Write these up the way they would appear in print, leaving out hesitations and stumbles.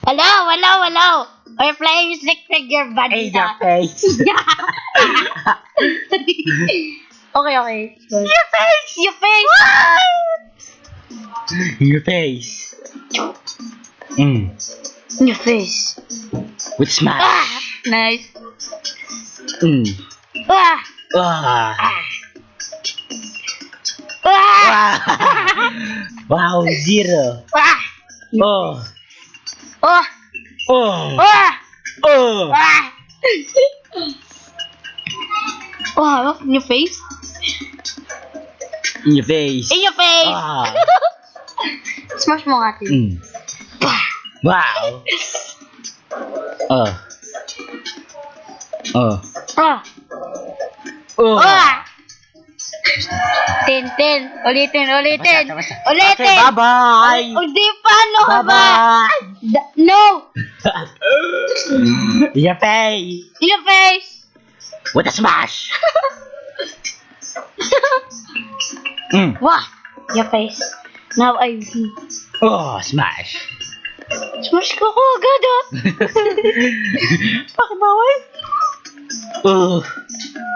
Hello. We're playing Stick Figure Hey, Bandita. your face. Okay. Your face. Your face. Your face. Your face. With smash. Nice. Ah. Wow, zero. Oh. Look in your face. In your face. In your face. Smash mo nga, Tim. Wow. Tin. Ulitin. Okay, bye-bye. Hindi pa, ano ka ba? Bye-bye. No. Your face. In your face. With a smash. Wow. Your face. Now I win. Smash. Smash ko agad, ah. Bakit bawal?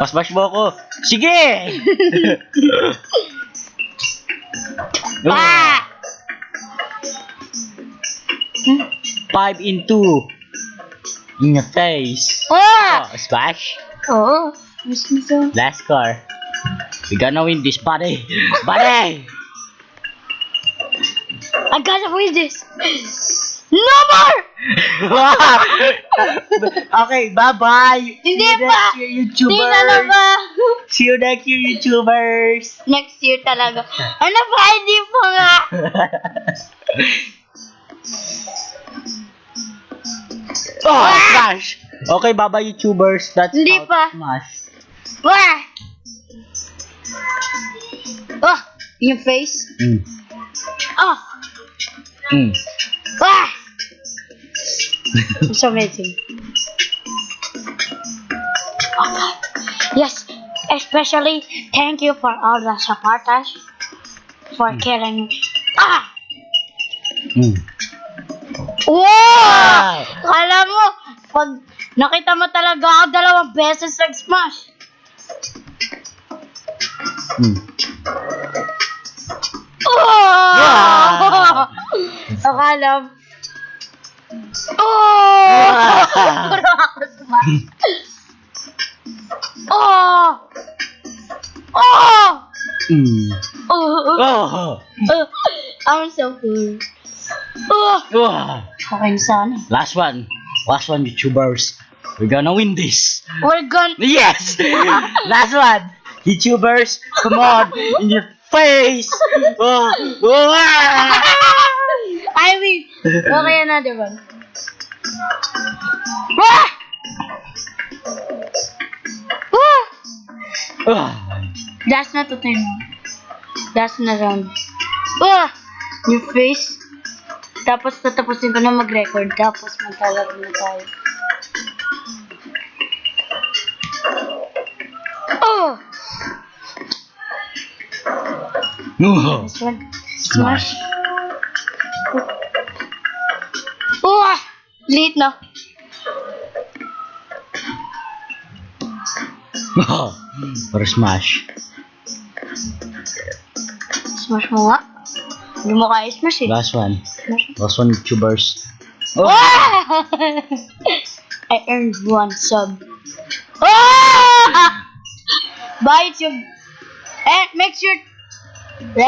Pasmash mo ako. Sige! 5 in 2. In your face. Smash. Oo. Smash mo sa... Last score. We gonna win this, buddy. Buddy! I gotta win this. No more! Okay, bye-bye. Hindi See you pa. next year, YouTubers. Hindi na ba? See you next year, YouTubers. Next year talaga. Ano ba? Hindi pa nga. Smash. Okay, bye-bye, YouTubers. That's Hindi how pa. to smash. Wah! Your face. Wah! It's amazing. Yes, especially thank you for all the supporters for killing me. Wow! Kala mo, pag nakita mo talaga ako 2 beses nag-smash. Akala mo. Puro ako smash. I'm so cool. Okay, sana. Last one, YouTubers. We're gonna win this. We're gonna... Yes! Last one, YouTubers. Come on, in your face. I mean, okay, another one. That's not the time. That's not round. Your face. Tapos tatapusin ko na mag-record. Tapos maglalaro na tayo. This one. Smash. Late na. Or smash. Smash mo nga. Hindi mo kaya smash eh. Last one, YouTubers. I earned 1 sub. Bye, YouTube. And make sure